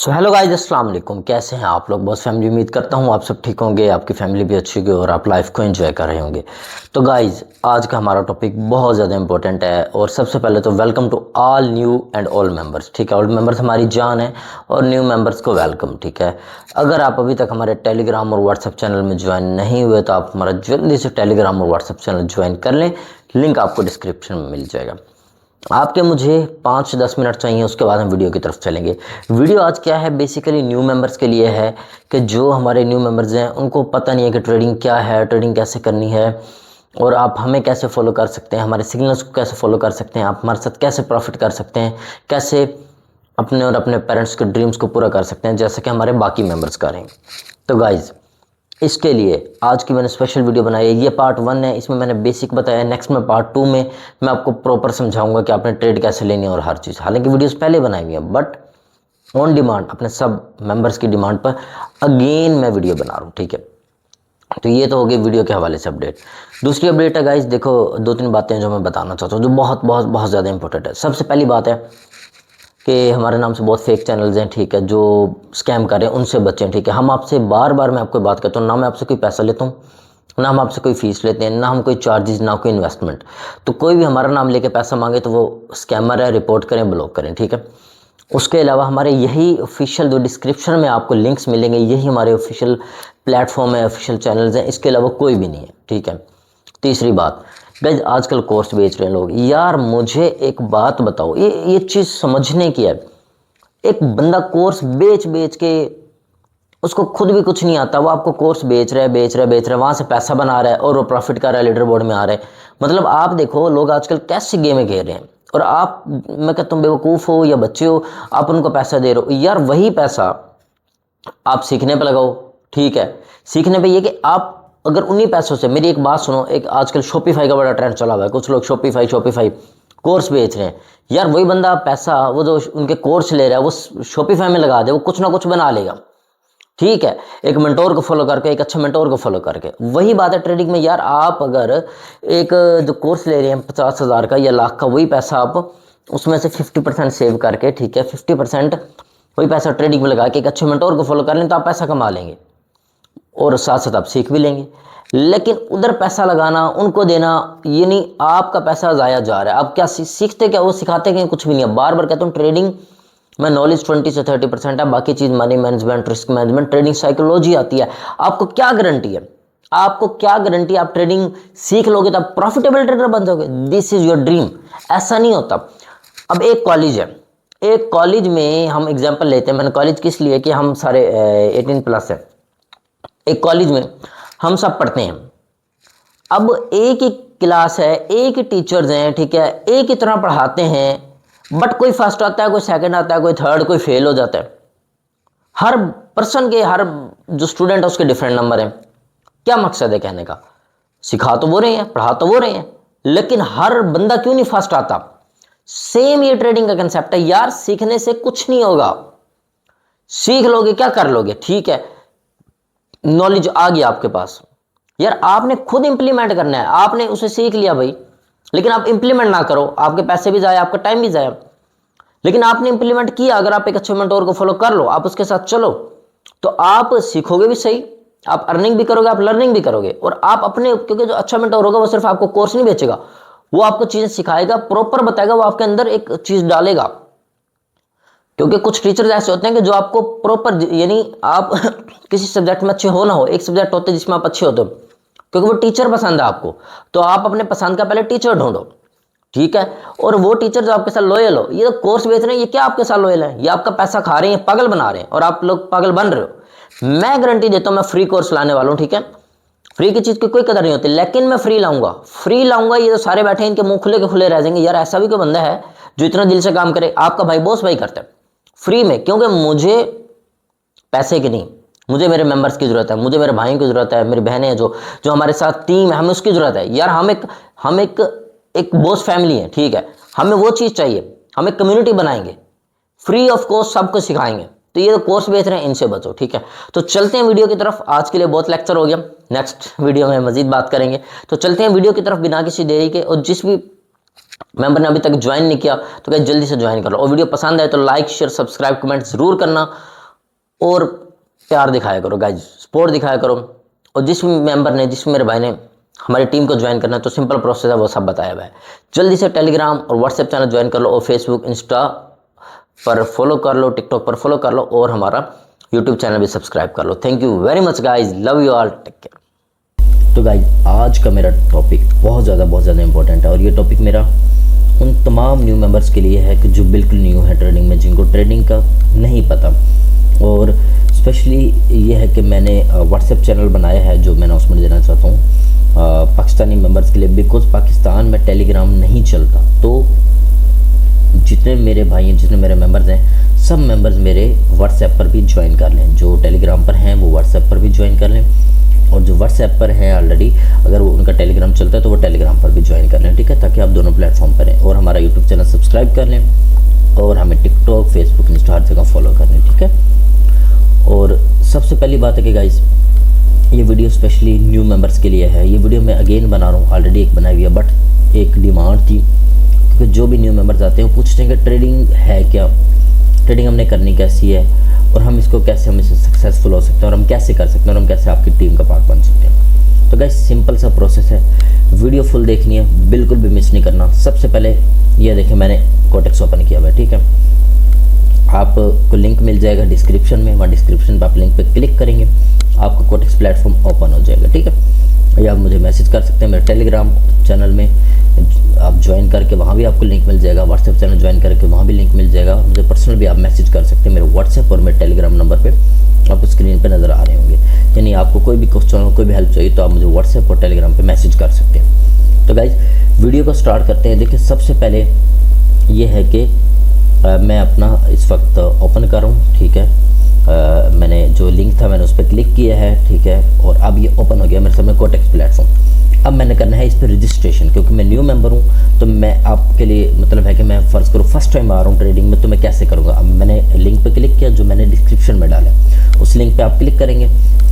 So hello guys, अस्सलाम वालेकुम। कैसे हैं आप लोग? बस फैमिली, उम्मीद करता हूँ आप सब ठीक होंगे, आपकी फैमिली भी अच्छी होगी और आप लाइफ को एंजॉय कर रहे होंगे। तो गाइस, आज का हमारा टॉपिक बहुत ज़्यादा इंपॉर्टेंट है और सबसे पहले तो welcome to all new and old members. ठीक है, ओल्ड मेंबर्स हमारी जान है और न्यू मेंबर्स को वेलकम। ठीक है, अगर आप अभी तक हमारे टेलीग्राम और व्हाट्सअप चैनल में ज्वाइन नहीं हुए तो आप हमारा जल्दी से टेलीग्राम और व्हाट्सअप चैनल ज्वाइन कर लें, लिंक आपको डिस्क्रिप्शन में मिल जाएगा। आपके मुझे 5 से 10 मिनट चाहिए, उसके बाद हम वीडियो की तरफ चलेंगे। वीडियो आज क्या है, बेसिकली न्यू मेंबर्स के लिए है कि जो हमारे न्यू मेंबर्स हैं उनको पता नहीं है कि ट्रेडिंग क्या है, ट्रेडिंग कैसे करनी है और आप हमें कैसे फॉलो कर सकते हैं, हमारे सिग्नल्स को कैसे फॉलो कर सकते हैं, आप हमारे साथ कैसे प्रॉफिट कर सकते हैं, कैसे अपने और अपने पेरेंट्स के ड्रीम्स को पूरा कर सकते हैं जैसे कि हमारे बाकी मेंबर्स कर रहे हैं। तो गाइज़, इसके लिए आज की मैंने स्पेशल वीडियो बनाई है। ये पार्ट 1 है, इसमें मैंने बेसिक बताया। नेक्स्ट में पार्ट 2 में मैं आपको प्रॉपर समझाऊंगा कि आपने ट्रेड कैसे लेनी है और हर चीज़। हालांकि वीडियोस पहले बनाई हुई हैं बट ऑन डिमांड, अपने सब मेंबर्स की डिमांड पर अगेन मैं वीडियो बना रहा हूँ। ठीक है, तो ये तो हो गई वीडियो के हवाले से अपडेट। दूसरी अपडेट है गाइज, देखो 2-3 बातें जो मैं बताना चाहता हूँ जो बहुत बहुत बहुत ज़्यादा इंपॉर्टेंट है। सबसे पहली बात है कि हमारे नाम से बहुत फेक चैनल्स हैं, ठीक है, जो स्कैम कर रहे हैं, उनसे बचें। ठीक है, हम आपसे बार बार मैं आपको बात करता हूँ, ना मैं आपसे कोई पैसा लेता हूँ, ना हम आपसे कोई फीस लेते हैं, ना हम कोई चार्जेस, ना कोई इन्वेस्टमेंट। तो कोई भी हमारा नाम लेके पैसा मांगे तो वो स्कैमर है, रिपोर्ट करें, ब्लॉक करें। ठीक है, उसके अलावा हमारे यही ऑफिशियल जो डिस्क्रिप्शन में आपको लिंक्स मिलेंगे, यही हमारे ऑफिशियल प्लेटफॉर्म है, ऑफिशियल चैनल्स हैं, इसके अलावा कोई भी नहीं है। ठीक है, तीसरी बात गाइज, आजकल कोर्स बेच रहे हैं लोग। यार मुझे एक बात बताओ, ये चीज़ समझने की है। एक बंदा कोर्स बेच बेच के, उसको खुद भी कुछ नहीं आता, वो आपको कोर्स बेच रहा है, वहां से पैसा बना रहा है और वो प्रॉफिट कर रहा है, लीडर बोर्ड में आ रहा है। मतलब आप देखो लोग आजकल कैसे गेमें खेल रहे हैं और आप, मैं कहता हूँ, बेवकूफ़ हो या बच्चे हो, आप उनको पैसा दे रहे हो। यार वही पैसा आप सीखने पे लगाओ। ठीक है, सीखने पे ये कि आप अगर उन्हीं पैसों से, मेरी एक बात सुनो, एक आजकल शॉपिफाई का बड़ा ट्रेंड चला हुआ है, कुछ लोग शॉपिफाई कोर्स बेच रहे हैं। यार वही बंदा पैसा, वो जो उनके कोर्स ले रहा है, वो शॉपिफाई में लगा दे, वो कुछ ना कुछ बना लेगा। ठीक है, एक मेंटोर को फॉलो करके, एक अच्छा मेंटोर को फॉलो करके। वही बात है ट्रेडिंग में। यार आप अगर एक जो कोर्स ले रहे हैं 50,000 का या लाख का, वही पैसा आप उसमें से 50% सेव करके, ठीक है, 50% वही पैसा ट्रेडिंग में लगा के एक अच्छे मेंटोर को फॉलो कर लें तो आप पैसा कमा लेंगे और साथ साथ आप सीख भी लेंगे। लेकिन उधर पैसा लगाना, उनको देना, ये नहीं, आपका पैसा ज़ाया जा रहा है। आप क्या सीखते, क्या वो सिखाते क्या? कुछ भी नहीं है। बार बार कहता हूँ, ट्रेडिंग में नॉलेज 20 से 30% है, बाकी चीज़ money management, risk management, trading psychology आती है। आपको क्या गारंटी है, आपको क्या गारंटी, आप ट्रेडिंग सीख लोगे तो आप प्रॉफिटेबल ट्रेडर बन जाओगे? This is your dream. ऐसा नहीं होता। अब एक कॉलेज है, एक कॉलेज में हम एग्जाम्पल लेते हैं, मैंने कॉलेज किस लिए कि हम सारे 18+ है। एक कॉलेज में हम सब पढ़ते हैं। अब एक ही क्लास है, एक ही टीचर्स हैं, ठीक है, एक ही तरह पढ़ाते हैं, बट कोई फर्स्ट आता है, कोई सेकंड आता है, कोई थर्ड, कोई फेल हो जाता है। हर पर्सन के, हर जो स्टूडेंट है उसके डिफरेंट नंबर हैं। क्या मकसद है कहने का? सिखा तो वो रहे हैं, पढ़ा तो वो रहे हैं, लेकिन हर बंदा क्यों नहीं फर्स्ट आता? सेम ये ट्रेडिंग का कंसेप्ट है यार। सीखने से कुछ नहीं होगा। सीख लोगे, क्या कर लोगे? ठीक है, नॉलेज आ गया आपके पास, यार आपने खुद इंप्लीमेंट करना है। आपने उसे सीख लिया भाई, लेकिन आप इंप्लीमेंट ना करो, आपके पैसे भी जाए, आपका टाइम भी जाए। लेकिन आपने इंप्लीमेंट किया, अगर आप एक अच्छे मेंटोर को फॉलो कर लो, आप उसके साथ चलो, तो आप सीखोगे भी सही, आप अर्निंग भी करोगे, आप लर्निंग भी करोगे। और आप अपने, क्योंकि जो अच्छा मेंटोर होगा वो सिर्फ आपको कोर्स नहीं बेचेगा, वो आपको चीजें सिखाएगा, प्रॉपर बताएगा, वो आपके अंदर एक चीज डालेगा। क्योंकि कुछ टीचर्स ऐसे होते हैं कि जो आपको प्रॉपर, यानी आप किसी सब्जेक्ट में अच्छे हो ना हो, एक सब्जेक्ट होते हैं जिसमें आप अच्छे होते हो, क्योंकि वो टीचर पसंद है आपको, तो आप अपने पसंद का पहले टीचर ढूंढो। ठीक है, और वो टीचर जो आपके साथ लॉयल हो, ये कोर्स बेच रहे हैं, ये क्या आपके साथ लॉयल है? ये आपका पैसा खा रहे हैं, पागल बना रहे हैं, और आप लोग पागल बन रहे हो। मैं गारंटी देता हूं, मैं फ्री कोर्स लाने वाला हूं। ठीक है, फ्री की चीज की कोई कदर नहीं होती, लेकिन मैं फ्री लाऊंगा, फ्री लाऊंगा। ये जो सारे बैठे हैं, इनके मुंह खुले के खुले रह जाएंगे। यार ऐसा भी कोई बंदा है जो इतना दिल से काम करे? आपका भाई बॉस भाई करता है फ्री में, क्योंकि मुझे पैसे की नहीं, मुझे मेरे मेंबर्स की जरूरत है, मुझे मेरे भाइयों की जरूरत है, मेरी बहनें हैं जो जो हमारे साथ टीम है, हमें उसकी जरूरत है। यार हम एक बॉस फैमिली है। ठीक है, हमें वो चीज़ चाहिए, हम एक कम्युनिटी बनाएंगे, फ्री ऑफ कॉस्ट सबको सिखाएंगे। तो ये जो कोर्स बेच रहे हैं, इनसे बचो। ठीक है, तो चलते हैं वीडियो की तरफ। आज के लिए बहुत लेक्चर हो गया, नेक्स्ट वीडियो में मजीद बात करेंगे। तो चलते हैं वीडियो की तरफ बिना किसी देरी के। और जिस भी मेंबर ने अभी तक ज्वाइन नहीं किया तो क्या जल्दी से ज्वाइन कर लो, और वीडियो पसंद आए तो लाइक शेयर सब्सक्राइब कमेंट जरूर करना। और प्यार दिखाया करो गाइज, सपोर्ट दिखाया करो। और जिस मेंबर ने, जिस मेरे भाई ने हमारी टीम को ज्वाइन करना है, तो सिंपल प्रोसेस है, वो सब बताया हुआ है। जल्दी से टेलीग्राम और व्हाट्सएप चैनल ज्वाइन कर लो, और फेसबुक, इंस्टा पर फॉलो कर लो, टिकटॉक पर फॉलो कर लो, और हमारा यूट्यूब चैनल भी सब्सक्राइब कर लो। Thank you very much guys, love you all, take care. तो गाइज आज का मेरा टॉपिक बहुत ज़्यादा इंपॉर्टेंट है, और ये टॉपिक मेरा उन तमाम न्यू मेंबर्स के लिए है कि जो बिल्कुल न्यू है ट्रेडिंग में, जिनको ट्रेडिंग का नहीं पता। और स्पेशली ये है कि मैंने व्हाट्सएप चैनल बनाया है, जो मैं उसमें देना चाहता हूँ पाकिस्तानी मेंबर्स के लिए, बिकॉज पाकिस्तान में टेलीग्राम नहीं चलता। तो जितने मेरे भाई हैं, जितने मेरे मेंबर्स हैं, सब मेंबर्स मेरे व्हाट्सएप पर भी ज्वाइन कर लें। जो टेलीग्राम पर हैं वो व्हाट्सएप पर भी ज्वाइन कर लें, और जो व्हाट्सएप पर हैं ऑलरेडी, अगर वो उनका टेलीग्राम चलता है तो वो टेलीग्राम पर भी ज्वाइन कर लें, ठीक है, ताकि आप दोनों प्लेटफॉर्म पर हैं। और हमारा यूट्यूब चैनल सब्सक्राइब कर लें, और हमें टिकटॉक, फेसबुक, इंस्टा हर जगह फॉलो कर लें, ठीक है। और सबसे पहली बात है कि गाइस, ये वीडियो स्पेशली न्यू मेंबर्स के लिए है। ये वीडियो मैं अगेन बना रहा हूँ, ऑलरेडी एक बनाई हुई है, बट एक डिमांड थी, क्योंकि जो भी न्यू मेंबर्स आते हैं पूछते हैं कि ट्रेडिंग है क्या, ट्रेडिंग हमने करनी कैसी है, और हम इसको कैसे, हम इससे सक्सेसफुल हो सकते हैं, और हम कैसे कर सकते हैं, और हम कैसे आपकी टीम का पार्ट बन सकते हैं। तो गाइस सिंपल सा प्रोसेस है, वीडियो फुल देखनी है, बिल्कुल भी मिस नहीं करना। सबसे पहले ये देखें, मैंने कोटेक्स ओपन किया हुआ है, ठीक है। आपको लिंक मिल जाएगा डिस्क्रिप्शन में, वहाँ डिस्क्रिप्शन पर आप लिंक पे क्लिक करेंगे, आपको कोटेक्स प्लेटफॉर्म ओपन हो जाएगा, ठीक है। या आप मुझे मैसेज कर सकते हैं मेरे टेलीग्राम चैनल में, आप ज्वाइन करके वहाँ भी आपको लिंक मिल जाएगा। व्हाट्सएप चैनल ज्वाइन करके वहाँ भी लिंक मिल जाएगा। मुझे पर्सनल भी आप मैसेज कर सकते हैं मेरे व्हाट्सएप और मेरे टेलीग्राम नंबर पे, आपको स्क्रीन पे नज़र आ रहे होंगे। यानी आपको कोई भी क्वेश्चन हो, कोई भी हेल्प चाहिए, तो आप मुझे व्हाट्सएप और टेलीग्राम पे मैसेज कर सकते हैं। तो गाइज वीडियो को स्टार्ट करते हैं। देखिए सबसे पहले ये है कि मैं अपना इस वक्त ओपन कर रहा हूँ, ठीक है। मैंने जो लिंक था मैंने उस पर क्लिक किया है, ठीक है, और अब ये ओपन हो गया मेरे सामने कोटेक्स प्लेटफॉर्म। अब मैंने करना है इस पर रजिस्ट्रेशन, क्योंकि मैं न्यू मेंबर हूँ, तो मैं आपके लिए मतलब है कि मैं फ़र्ज़ करूँ फर्स्ट टाइम आ रहा हूँ ट्रेडिंग में, तो मैं कैसे करूँगा। अब मैंने लिंक पे क्लिक किया जो मैंने डिस्क्रिप्शन में डाला, उस लिंक पे आप क्लिक करेंगे,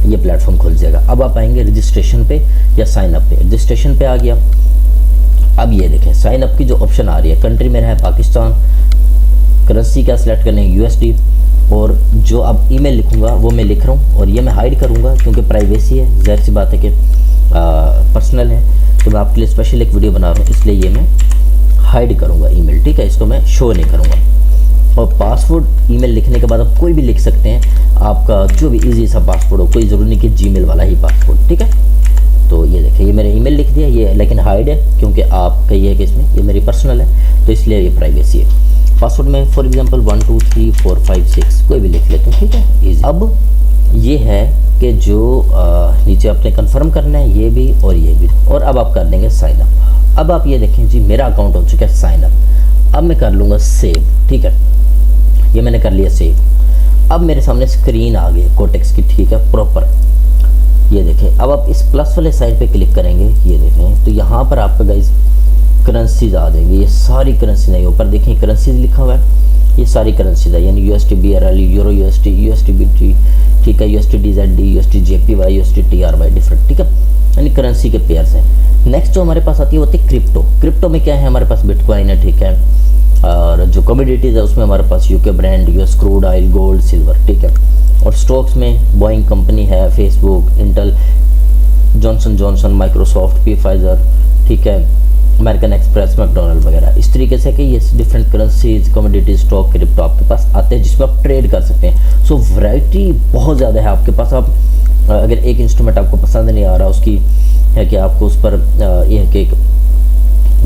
ये प्लेटफॉर्म खुल जाएगा। अब आप आएंगे रजिस्ट्रेशन पे या साइन अप पे। रजिस्ट्रेशन पे आ गया। अब ये देखें साइन अप की जो ऑप्शन आ रही है, कंट्री मेरा है पाकिस्तान, करेंसी क्या सिलेक्ट करनी है यूएसडी, और जो अब ईमेल लिखूँगा वो मैं लिख रहा हूँ, और ये मैं हाइड करूँगा क्योंकि प्राइवेसी है, ज़ाहिर सी बात है कि पर्सनल है, तो मैं आपके लिए स्पेशल एक वीडियो बना रहा हूँ, इसलिए ये मैं हाइड करूँगा ईमेल, ठीक है, इसको मैं शो नहीं करूँगा। और पासवर्ड ईमेल लिखने के बाद आप कोई भी लिख सकते हैं, आपका जो भी इजी सा पासवर्ड हो, कोई ज़रूरी नहीं कि जीमेल वाला ही पासवर्ड, ठीक है। तो ये देखिए ये मैंने ईमेल लिख दिया, ये लेकिन हाइड है क्योंकि आप कही है कि इसमें ये मेरी पर्सनल है, तो इसलिए ये प्राइवेसी है। पासवर्ड में फॉर एग्जांपल 1 2 3 4 5 6 कोई भी लिख लेते हैं, ठीक है, इजी। अब ये है कि जो नीचे आपने कंफर्म करना है, ये भी और ये भी, और अब आप कर देंगे साइन अप। अब आप ये देखें जी मेरा अकाउंट हो चुका है साइन अप। अब मैं कर लूँगा सेव, ठीक है, ये मैंने कर लिया सेव। अब मेरे सामने स्क्रीन आ गई कोटेक्स की, ठीक है, प्रॉपर। ये देखें अब आप इस प्लस वाले साइड पे क्लिक करेंगे, ये देखें तो यहाँ पर आपका गाइस करेंसीज आ जाएंगे। ये सारी करेंसी नहीं, ऊपर देखें करेंसीज लिखा हुआ है, ये सारी करेंसीज है, यानी USD BRL, euro USD, USD BT, ठीक है, USD DZD, USD JPY, USD TRY different, ठीक है, यानी करेंसी के पेयर्स हैं। नेक्स्ट जो हमारे पास आती है वो होती है क्रिप्टो। क्रिप्टो में क्या है, हमारे पास बिटकॉइन है, ठीक है, और जो कमोडिटीज़ है उसमें हमारे पास UK brand, US crude oil, gold, silver, ठीक है। और स्टॉक्स में बोइंग कंपनी है, Facebook, Intel, Johnson Johnson, Microsoft, Pfizer, ठीक है, अमेरिकन एक्सप्रेस, मैकडोनल्ड वगैरह। इस तरीके से कि ये different currencies, commodity, stock, crypto आपके पास आते हैं जिसमें आप ट्रेड कर सकते हैं। सो वैरायटी बहुत ज़्यादा है आपके पास। आप अगर एक इंस्ट्रूमेंट आपको पसंद नहीं आ रहा, उसकी है कि आपको उस पर ये है कि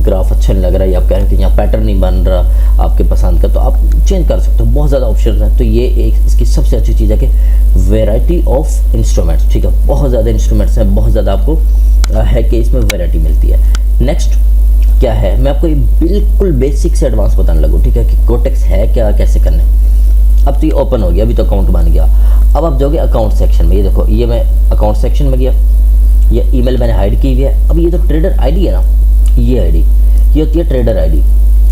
ग्राफ अच्छा नहीं लग रहा है, या आप कह रहे हैं कि यहाँ पैटर्न नहीं बन रहा आपके पसंद का, तो आप चेंज कर सकते हो। बहुत ज़्यादा ऑप्शन हैं, तो ये एक इसकी सबसे अच्छी चीज़ है कि वैरायटी ऑफ इंस्ट्रूमेंट्स, ठीक है, बहुत ज़्यादा इंस्ट्रूमेंट्स हैं, बहुत ज़्यादा आपको है कि इसमें वैरायटी मिलती है। नेक्स्ट क्या है, मैं आपको बिल्कुल बेसिक से एडवांस बताने लगूँ, ठीक है, कि कोटेक्स है क्या, कैसे करना है। अब तो ये ओपन हो गया, अभी तो अकाउंट बन गया। अब आप जाओगे अकाउंट सेक्शन में, ये देखो ये मैं अकाउंट सेक्शन में गया, ये ईमेल मैंने हाइड की हुई है। अब ये तो ट्रेडर आईडी है ना, ये आईडी ये होती है ट्रेडर आईडी।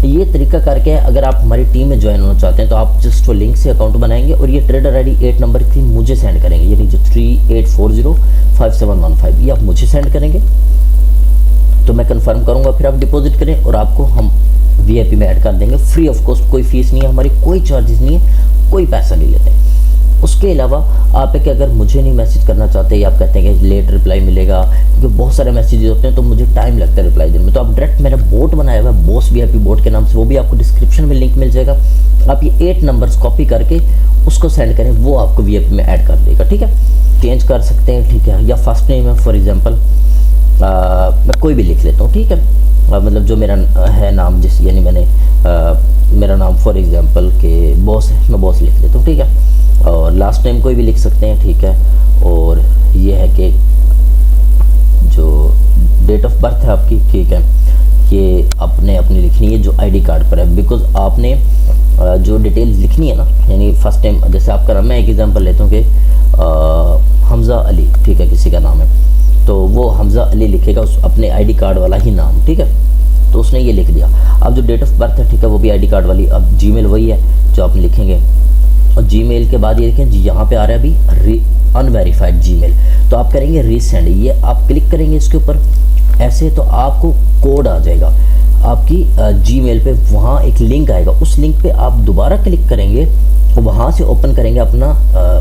ये तरीका करके है, अगर आप हमारी टीम में ज्वाइन होना चाहते हैं तो आप जस्ट वो लिंक से अकाउंट बनाएंगे और ये ट्रेडर आईडी 8 नंबर की मुझे सेंड करेंगे, यानी जो 38405715 ये आप मुझे सेंड करेंगे, तो मैं कंफर्म करूंगा, फिर आप डिपॉजिट करें और आपको हम VIP में ऐड कर देंगे, फ्री ऑफ कॉस्ट, कोई फीस नहीं है हमारी, कोई चार्जेस नहीं है, कोई पैसा नहीं लेते। उसके अलावा आप एक अगर मुझे नहीं मैसेज करना चाहते या आप कहते हैं कि लेट रिप्लाई मिलेगा, क्योंकि बहुत सारे मैसेजेस होते हैं तो मुझे टाइम लगता है रिप्लाई देने में, तो आप डायरेक्ट मेरा बोट बनाया हुआ है बॉस VIP बोट के नाम से, वो भी आपको डिस्क्रिप्शन में लिंक मिल जाएगा। आप ये 8 नंबर्स कॉपी करके उसको सेंड करें, वो आपको VIP में ऐड कर देगा, ठीक है। चेंज कर सकते हैं, ठीक है, या फर्स्ट नेम है फॉर एग्जाम्पल मैं कोई भी लिख लेता हूँ, ठीक है, मतलब जो मेरा है नाम, जिस यानी मैंने मेरा नाम फॉर एग्जांपल के बॉस है, मैं बॉस लिख देता हूँ, ठीक है। और लास्ट नेम कोई भी लिख सकते हैं, ठीक है। और ये है कि जो डेट ऑफ बर्थ है आपकी, ठीक है, ये अपने अपनी लिखनी है जो ID कार्ड पर है, बिकॉज आपने जो डिटेल्स लिखनी है ना, यानी फर्स्ट टाइम जैसे आपका नाम, मैं एक एग्जांपल लेता हूँ कि हमज़ा अली, ठीक है, किसी का नाम है तो वो हमज़ा अली लिखेगा उस अपने ID कार्ड वाला ही नाम, ठीक है, तो उसने ये लिख दिया। अब जो डेट ऑफ बर्थ है, ठीक है, वो भी ID कार्ड वाली। अब जीमेल वही है जो आप लिखेंगे, और जीमेल के बाद ये देखें जी यहाँ पे आ रहा है अभी अनवेरीफाइड जीमेल, तो आप करेंगे रीसेंड, ये आप क्लिक करेंगे इसके ऊपर ऐसे, तो आपको कोड आ जाएगा आपकी जीमेल पे, वहाँ एक लिंक आएगा, उस लिंक पे आप दोबारा क्लिक करेंगे, वहाँ से ओपन करेंगे अपना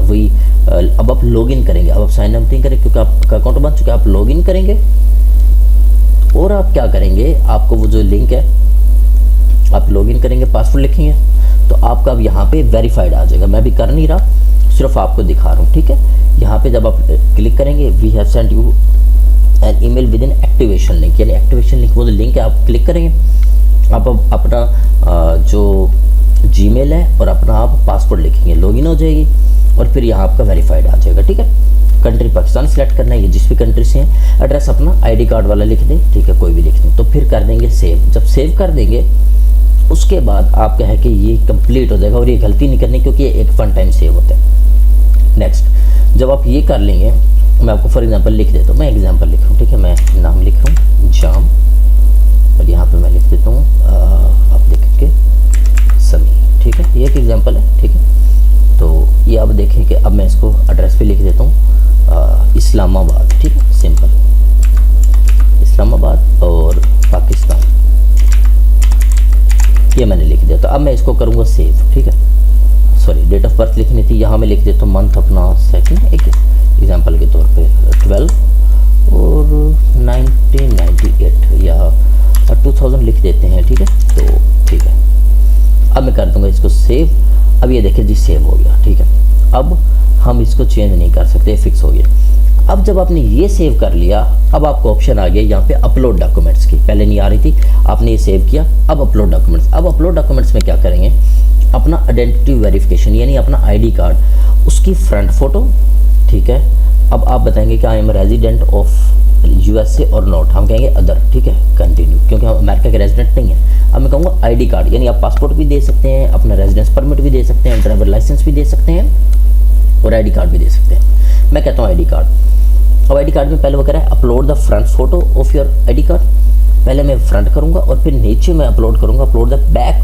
वही अब आप लॉगिन करेंगे। अब आप साइन अप नहीं करें क्योंकि आपका अकाउंट बन चुका है, आप लॉगिन करेंगे और आप क्या करेंगे, आपको वो जो लिंक है आप लॉगिन करेंगे, पासवर्ड लिखेंगे, तो आपका अब यहाँ पे वेरीफाइड आ जाएगा। मैं भी कर नहीं रहा, सिर्फ आपको दिखा रहा हूँ, ठीक है। यहाँ पे जब आप क्लिक करेंगे, we have sent you an email with in activation link, यानी एक्टिवेशन लिंक वो जो लिंक है आप क्लिक करेंगे, आप अपना जो जीमेल है और अपना आप पासवर्ड लिखेंगे, लॉगिन हो जाएगी और फिर यहाँ आपका वेरीफाइड आ जाएगा, ठीक है। कंट्री पाकिस्तान सिलेक्ट करना है, ये जिस भी कंट्री से हैं, एड्रेस अपना ID कार्ड वाला लिख दें, ठीक है, कोई भी लिख दें, तो फिर कर देंगे सेव। जब सेव कर देंगे उसके बाद आपका है कि ये कंप्लीट हो जाएगा, और ये गलती नहीं करनी क्योंकि ये एक वन टाइम सेव होता है। नेक्स्ट जब आप ये कर लेंगे, मैं आपको फॉर एग्जांपल लिख देता हूँ, मैं एग्जांपल लिख रहा हूँ, ठीक है, मैं नाम लिख रहा हूँ जाम, और यहाँ पे मैं लिख देता हूँ आप देखेंगे समी, ठीक है, ये एक एग्जांपल है, ठीक है। तो ये आप देखें कि अब मैं इसको एड्रेस पे लिख देता हूँ इस्लामाबाद, ठीक है, सिंपल इस्लामाबाद और पाकिस्तान, ये मैंने लिख दिया। तो अब मैं इसको करूँगा सेव, ठीक है, सॉरी डेट ऑफ बर्थ लिखनी थी, यहाँ मैं लिख देता हूँ मंथ अपना सेकंड, एक एग्जांपल के तौर पे 12 और 1998 या 2000 लिख देते हैं, ठीक है, तो ठीक है। अब मैं कर दूंगा इसको सेव, अब ये देखिए जी सेव हो गया, ठीक है। अब हम इसको चेंज नहीं कर सकते, फिक्स हो गया। अब जब आपने ये सेव कर लिया, अब आपको ऑप्शन आ गया यहाँ पे अपलोड डॉक्यूमेंट्स की, पहले नहीं आ रही थी, आपने ये सेव किया, अब अपलोड डॉक्यूमेंट्स। अब अपलोड डॉक्यूमेंट्स में क्या करेंगे, अपना आइडेंटिटी वेरिफिकेशन यानी अपना ID कार्ड, उसकी फ्रंट फोटो, ठीक है। अब आप बताएंगे कि I am resident of USA और नॉट, हम कहेंगे अदर, ठीक है, कंटिन्यू, क्योंकि हम अमेरिका के रेजिडेंट नहीं है। अब मैं कहूँगा ID कार्ड, यानी आप पासपोर्ट भी दे सकते हैं, अपना रेजिडेंस परमिट भी दे सकते हैं, ड्राइवर लाइसेंस भी दे सकते हैं और ID कार्ड भी दे सकते हैं। मैं कहता हूँ ID कार्ड। अब ID कार्ड में पहले वो कह रहा है upload the front photo of your ID card, पहले मैं फ्रंट करूँगा और फिर नीचे मैं अपलोड करूँगा upload the back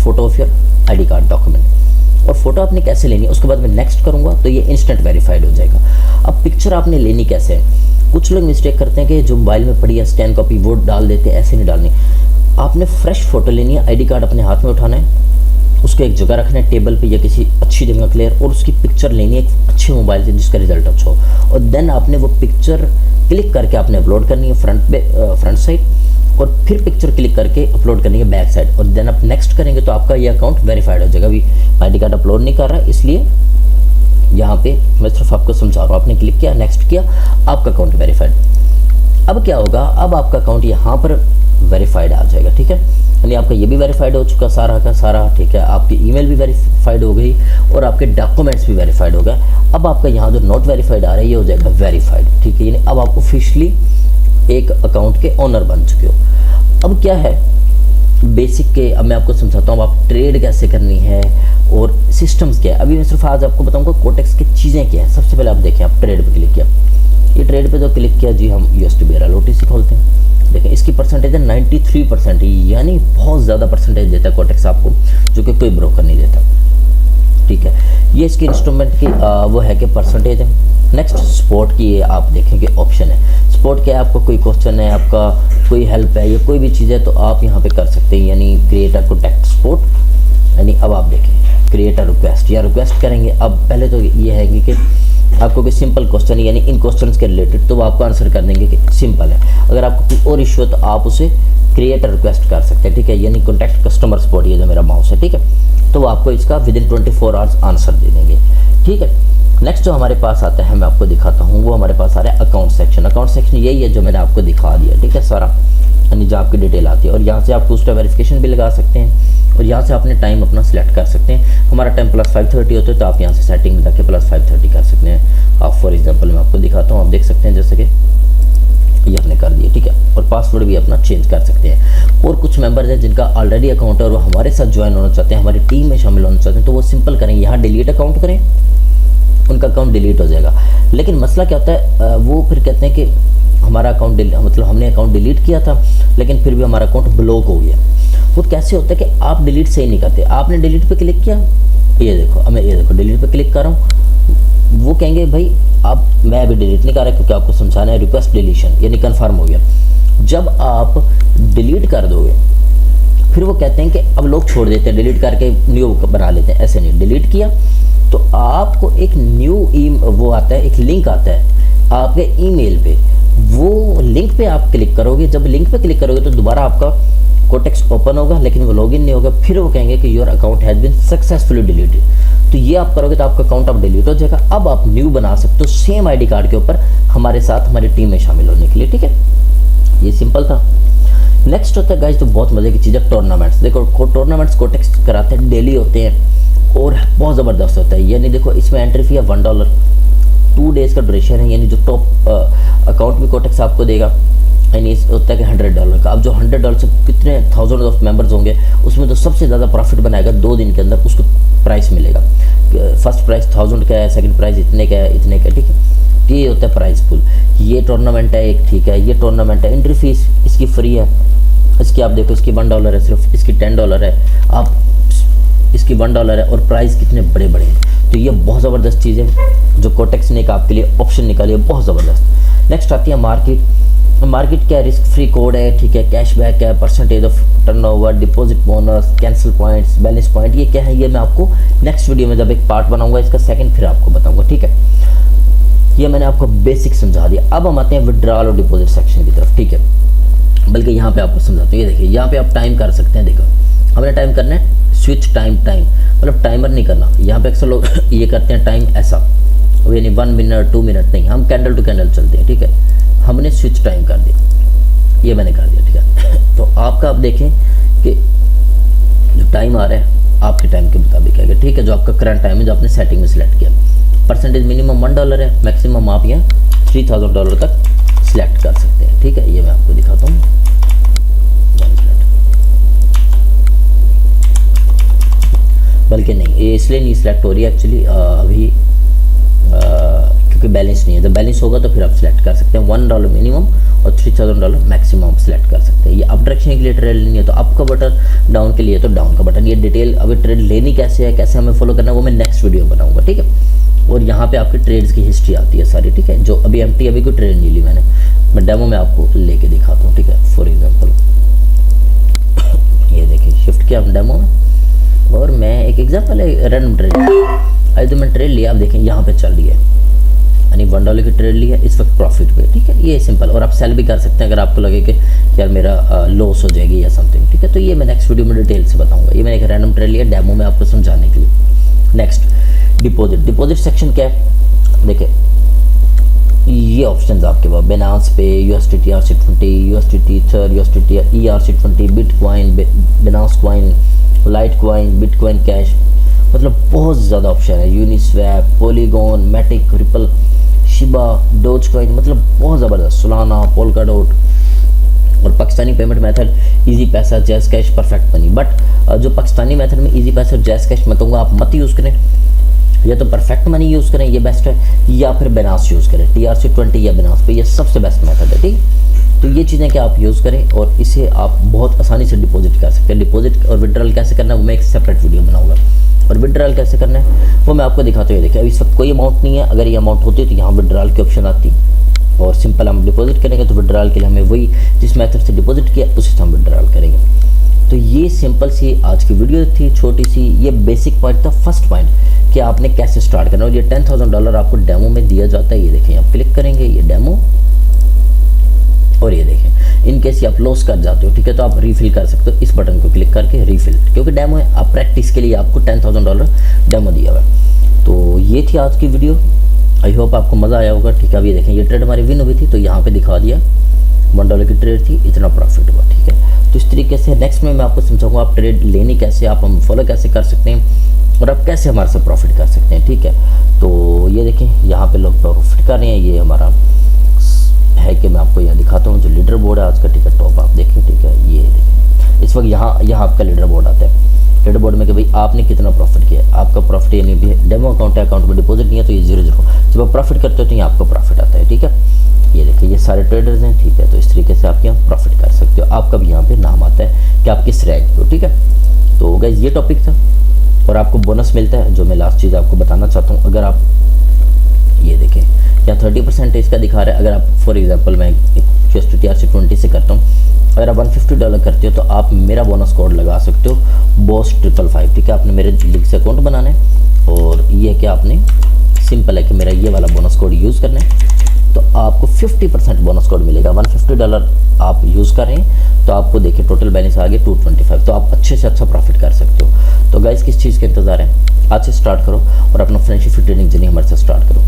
photo of your ID card document, और फोटो आपने कैसे लेनी है उसके बाद मैं नेक्स्ट करूँगा तो ये इंस्टेंट वेरीफाइड हो जाएगा। अब पिक्चर आपने लेनी कैसे है, कुछ लोग मिस्टेक करते हैं कि जो मोबाइल में पड़ी है स्कैन कॉपी वो डाल देते हैं, ऐसे नहीं डालनी। आपने फ्रेश फोटो लेनी है, ID कार्ड अपने हाथ में उठाना है, उसको एक जगह रखना है टेबल पे या किसी अच्छी जगह क्लियर, और उसकी पिक्चर लेनी है एक अच्छे मोबाइल से जिसका रिजल्ट अच्छा हो, और देन आपने वो पिक्चर क्लिक करके आपने अपलोड करनी है फ्रंट साइड, और फिर पिक्चर क्लिक करके अपलोड करनी है बैक साइड, और देन आप नेक्स्ट करेंगे तो आपका ये अकाउंट वेरीफाइड हो जाएगा। अभी ID कार्ड अपलोड नहीं कर रहा है, इसलिए यहाँ पे मैं सिर्फ आपको समझा रहा हूँ। आपने क्लिक किया, नेक्स्ट किया, आपका अकाउंट वेरीफाइड। अब क्या होगा, अब आपका अकाउंट यहाँ पर वेरीफाइड आ जाएगा, ठीक है, यानी आपका ये भी वेरीफाइड हो चुका सारा का सारा, ठीक है, आपकी ईमेल भी वेरीफाइड हो गई और आपके डॉक्यूमेंट्स भी वेरीफाइड हो गए। अब आपका यहाँ जो नॉट वेरीफाइड आ रहा है ये हो जाएगा वेरीफाइड, ठीक है, यानी अब आप ऑफिशियली एक अकाउंट के ओनर बन चुके हो। अब क्या है बेसिक के, अब मैं आपको समझाता हूँ आप ट्रेड कैसे करनी है और सिस्टम्स क्या है। अभी मैं सिर्फ आज आपको बताऊंगा कोटेक्स की चीज़ें क्या है। सबसे पहले आप देखें, आप ट्रेड पे क्लिक किया, ये ट्रेड पे जो क्लिक किया जी हम USD BRL OTC खोलते हैं, देखें इसकी परसेंटेज है 93%, यानी बहुत ज़्यादा परसेंटेज देता है कोटेक्स आपको, जो कि कोई ब्रोकर नहीं देता, ठीक है। ये इसकी इंस्ट्रूमेंट की वो है कि परसेंटेज है। नेक्स्ट स्पोर्ट की, ये आप देखें कि ऑप्शन है स्पोर्ट क्या है, आपका कोई क्वेश्चन है, आपका कोई हेल्प है या कोई भी चीज़ है तो आप यहाँ पे कर सकते हैं, यानी क्रिएट अ कॉन्टैक्ट स्पोर्ट, यानी अब आप देखें क्रिएट अ रिक्वेस्ट, या रिक्वेस्ट करेंगे। अब पहले तो ये है कि आपको कोई सिंपल क्वेश्चन यानी इन क्वेश्चंस के रिलेटेड तो वो आपको आंसर कर देंगे कि सिंपल है। अगर आपको कोई और इशू है तो आप उसे क्रिएट रिक्वेस्ट कर सकते हैं, ठीक है, यानी कॉन्टैक्ट कस्टमर सपोर्ट, ये जो मेरा माउस है, ठीक है, तो वो आपको इसका विदिन 24 आवर्स आंसर दे देंगे, ठीक है। नेक्स्ट जो हमारे पास आता है मैं आपको दिखाता हूँ, वो हमारे पास आ रहा है अकाउंट सेक्शन। अकाउंट सेक्शन यही है जो मैंने आपको दिखा दिया, ठीक है, सारा यानी जो आपकी डिटेल आती है, और यहाँ से आप टू स्टेप वेरिफिकेशन भी लगा सकते हैं, और यहाँ से अपने टाइम अपना सिलेक्ट कर सकते हैं। हमारा टाइम +5:30 होता है तो आप यहाँ से सेटिंग में जाके +5:30 कर सकते हैं। आप फॉर एग्जांपल मैं आपको दिखाता हूँ, आप देख सकते हैं जैसे कि ये हमने कर दिया, ठीक है, और पासवर्ड भी अपना चेंज कर सकते हैं। और कुछ मेंबर्स हैं जिनका ऑलरेडी अकाउंट है और वो हमारे साथ ज्वाइन होना चाहते हैं, हमारी टीम में शामिल होना चाहते हैं, तो वो सिंपल करेंगे, यहाँ डिलीट अकाउंट करें, उनका अकाउंट डिलीट हो जाएगा। लेकिन मसला क्या होता है, वो फिर कहते हैं कि हमारा अकाउंट मतलब हमने अकाउंट डिलीट किया था लेकिन फिर भी हमारा अकाउंट ब्लॉक हो गया। वो कैसे होता है कि आप डिलीट सही नहीं करते, आपने डिलीट पे क्लिक किया, ये देखो, मैं ये देखो डिलीट पे क्लिक कर रहा हूँ, वो कहेंगे भाई आप, मैं अभी डिलीट नहीं कर रहा क्योंकि आपको समझाना है, रिक्वेस्ट डिलीशन यानी कन्फर्म हो गया। जब आप डिलीट कर दोगे फिर वो कहते हैं कि अब लोग छोड़ देते हैं, डिलीट करके न्यू बना लेते हैं। ऐसे नहीं, डिलीट किया तो आपको एक न्यू वो आता है, एक लिंक आता है आपके ईमेल पे, वो लिंक पे आप क्लिक करोगे। जब लिंक पे क्लिक करोगे तो दोबारा आपका कोटेक्स ओपन होगा लेकिन वो लॉगिन नहीं होगा। फिर वो कहेंगे कि your account has been successfully deleted. तो ये आप करोगे तो आपका अकाउंट अब डिलीट हो जाएगा। अब आप न्यू बना सकते हो सेम आईडी कार्ड के ऊपर हमारे साथ हमारी टीम में शामिल होने के लिए, ठीक है। ये सिंपल था। नेक्स्ट होता है गाइस जो बहुत मजे की चीज़ है, टूर्नामेंट्स। देखो टूर्नामेंट्स कोटेक्स कराते हैं, डेली होते हैं और बहुत ज़बरदस्त होता है। यानी देखो इसमें एंट्री फी है $1, 2 डेज़ का ड्यूरेशन है, यानी जो टॉप अकाउंट में कोटेक्स आपको देगा यानी होता है कि $100 का। अब जो $100 से कितने थाउजेंड ऑफ मेंबर्स होंगे उसमें तो सबसे ज़्यादा प्रॉफिट बनाएगा 2 दिन के अंदर, उसको प्राइस मिलेगा। फर्स्ट प्राइस 1000 का है, सेकंड प्राइस इतने का है, इतने का, ठीक है। ये होता है प्राइस पुल। ये टूर्नामेंट है एक, ठीक है, ये टूर्नामेंट है। एंट्री फीस इसकी फ्री है, इसकी आप देखो इसकी $1 है सिर्फ, इसकी $10 है, आप इसकी $1 है, और प्राइस कितने बड़े बड़े हैं। तो ये बहुत ज़बरदस्त चीज़ है जो कोटेक्स ने आपके लिए ऑप्शन निकाली है, बहुत ज़बरदस्त। नेक्स्ट आती है मार्केट। मार्केट क्या, रिस्क फ्री कोड है, ठीक है, कैशबैक है, percentage of turnover, deposit bonus, cancel points, balance point. ये क्या है, ये मैं आपको नेक्स्ट वीडियो में जब एक पार्ट बनाऊंगा इसका सेकंड फिर आपको बताऊंगा, ठीक है। ये मैंने आपको बेसिक समझा दिया। अब हम आते हैं विड्रॉल और डिपॉजिट सेक्शन की तरफ, ठीक है। बल्कि यहाँ पे आपको समझाता हूँ, ये देखिए यहाँ पे आप टाइम कर सकते हैं। देखो हमने टाइम करना है स्विच टाइम, मतलब टाइमर नहीं करना। यहाँ पे अक्सर लोग ये करते हैं टाइम ऐसा, यानी 1 मिनट 2 मिनट नहीं, हम कैंडल टू कैंडल चलते हैं, ठीक है। हमने स्विच टाइम कर दिया, ये मैंने कर दिया, ठीक है। तो आपका आप देखें कि जो टाइम आ रहा है आपके टाइम के मुताबिक है, ठीक है, जो आपका करंट टाइम है जो आपने सेटिंग में सिलेक्ट किया। परसेंटेज मिनिमम $1 है, मैक्सिमम आप यहाँ $3000 तक सिलेक्ट कर सकते हैं, ठीक है। ये मैं आपको दिखाता हूँ, बल्कि नहीं ये इसलिए नहीं सिलेक्ट हो रही है एक्चुअली अभी क्योंकि बैलेंस नहीं है। जब बैलेंस होगा तो फिर आप सिलेक्ट कर सकते हैं। $1 मिनिमम और $3000 मैक्सिमम आप सिलेक्ट कर सकते हैं। ये अप डायरेक्शन के लिए ट्रेड लेनी है तो अप का बटन, डाउन के लिए तो डाउन का बटन। ये डिटेल अभी ट्रेड लेनी कैसे है, कैसे हमें फॉलो करना है, वो मैं नेक्स्ट वीडियो बनाऊंगा, ठीक है। और यहाँ पे आपकी ट्रेड्स की हिस्ट्री आती है सारी, ठीक है। जो अभी एम्प्टी अभी कोई ट्रेड नहीं ली मैंने, मैं डेमो में आपको लेके दिखाता हूँ, ठीक है। फॉर एग्जाम्पल ये देखिए शिफ्ट किया हम डेमो में, और मैं एक एग्जाम्पल है रैंडम ट्रेड, आज तो मैं ट्रेड लिया, आप देखें यहाँ पे चल रही है, यानी $1 की ट्रेड लिया, इस वक्त प्रॉफिट पे, ठीक है। ये सिंपल, और आप सेल भी कर सकते हैं अगर आपको लगे कि यार मेरा लॉस हो जाएगी या समथिंग, ठीक है। तो ये मैं नेक्स्ट वीडियो में डिटेल से बताऊंगा। ये मैंने एक रैंडम ट्रेड लिया डेमो में आपको समझाने के लिए। नेक्स्ट डिपॉजिट सेक्शन क्या है, देखिए ये ऑप्शन आपके पास बाइनेंस पे, USDT ERC20, USDT Ether, USDT ERC20, bitcoin, Binance coin, Litecoin, bitcoin cash, मतलब बहुत ज़्यादा ऑप्शन है। Uniswap, Polygon, Matic, Ripple, Shiba, dogecoin, मतलब बहुत ज़बरदस्त, सोलाना, पोलकाडॉट, और Pakistani payment method Easypaisa, JazzCash, perfect money. But जो पाकिस्तानी मेथड में इजी पैसा और जैज़ कैश मैं कहूँगा आप मत यूज़ करें, या तो परफेक्ट मनी यूज़ करें, ये बेस्ट है, या फिर बाइनेंस यूज़ करें, TRC20 या बाइनेंस पे, ये सबसे बेस्ट मेथड है, ठीक। तो ये चीज़ें क्या आप यूज़ करें और इसे आप बहुत आसानी से डिपॉजिट कर सकते हैं। डिपॉजिट और विड्रॉल कैसे करना है वो मैं एक सेपरेट वीडियो बनाऊंगा, और विड्रॉल कैसे करना है वो मैं आपको दिखाते हुए। देखिए अभी सब कोई अमाउंट नहीं है, अगर ये अमाउंट होती तो यहाँ विड्रॉल की ऑप्शन आती, और सिंपल हम डिपॉजिट करेंगे तो विड्रॉल के लिए हमें वही जिस मेथड से डिपॉजिट किया उसी से हम विड्रॉल करेंगे। तो ये सिंपल सी आज की वीडियो थी, छोटी सी। ये बेसिक पॉइंट था, फर्स्ट पॉइंट कि आपने कैसे स्टार्ट करना। और ये $10,000 आपको डेमो में दिया जाता है। ये देखें, आप क्लिक करेंगे ये डेमो, और ये देखें इन केस आप लॉस कर जाते हो, ठीक है, तो आप रीफिल कर सकते हो इस बटन को क्लिक करके, रीफिल, क्योंकि डेमो है, आप प्रैक्टिस के लिए आपको $10,000 डेमो दिया हुआ है। तो ये थी आज की वीडियो, आई होप आपको मज़ा आया होगा, ठीक है। अब ये देखें ये ट्रेड हमारी विन हुई थी, तो यहाँ पे दिखा दिया $1 की ट्रेड थी, इतना प्रॉफिट हुआ, ठीक है। तो इस तरीके से नेक्स्ट में मैं आपको समझाऊंगा आप ट्रेड लेनी कैसे, आप हम फॉलो कैसे कर सकते हैं, और आप कैसे हमारे से प्रॉफिट कर सकते हैं, ठीक है। तो ये देखें यहाँ पे लोग प्रॉफिट कर रहे हैं। ये हमारा है कि मैं आपको यहाँ दिखाता हूँ जो लीडर बोर्ड है आज का, ठीक है। टॉप आप देखें, ठीक है, ये देखें इस वक्त यहाँ आपका लीडर बोर्ड आता है। लीडर बोर्ड में कि भाई आपने कितना प्रॉफिट किया, आपका प्रॉफिट, यानी भी डेमो अकाउंट है, अकाउंट में डिपॉजिट नहीं है, तो ये 0 जब आप प्रॉफिट करते हो तो यहाँ आपको प्रॉफिट आता है, ठीक है। ये देखिए ये सारे ट्रेडर्स हैं, ठीक है। तो इस तरीके से आप यहाँ प्रॉफिट कर सकते हो, आपका भी यहाँ पे नाम आता है कि आप किस रैंक पे हो, ठीक है। तो गाइस ये टॉपिक था, और आपको बोनस मिलता है, जो मैं लास्ट चीज़ आपको बताना चाहता हूँ। अगर आप ये देखें या 30% इसका दिखा रहा है, अगर आप फॉर एग्जांपल मैं TRC20 से करता हूँ, अगर आप $150 करते हो तो आप मेरा बोनस कोड लगा सकते हो, BOSS555, ठीक है। आपने मेरे लिंक से अकाउंट बनाना है, और ये है कि आपने सिंपल है कि मेरा ये वाला बोनस कोड यूज़ करना है, तो आपको 50% बोनस कोड मिलेगा। $150 आप यूज़ कर रहे हैं तो आपको देखिए टोटल बैलेंस आ गया 225, तो आप अच्छे से अच्छा प्रॉफिट कर सकते हो। तो गाइस किस चीज़ का इंतज़ार है, आज से स्टार्ट करो और अपना फ्रेंडशिप ट्रेनिंग जर्नी हमारे से स्टार्ट करो।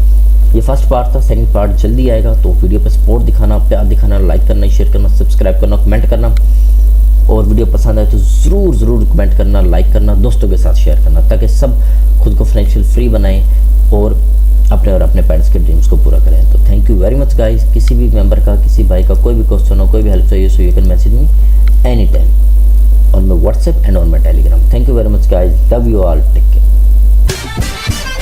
ये फर्स्ट पार्ट था, सेकंड पार्ट जल्दी आएगा। तो वीडियो पे सपोर्ट दिखाना, प्यार दिखाना, लाइक करना, शेयर करना, सब्सक्राइब करना, कमेंट करना, और वीडियो पसंद आए तो ज़रूर कमेंट करना, लाइक करना, दोस्तों के साथ शेयर करना, ताकि सब खुद को फाइनेंशियल फ्री बनाएं और अपने पेरेंट्स के ड्रीम्स को पूरा करें। तो thank you very much guys. किसी भी मेंबर का, किसी भाई का कोई भी क्वेश्चन हो, कोई भी हेल्प चाहिए, so you can message me any time on my WhatsApp and on my Telegram. Thank you very much guys, love you all, take care.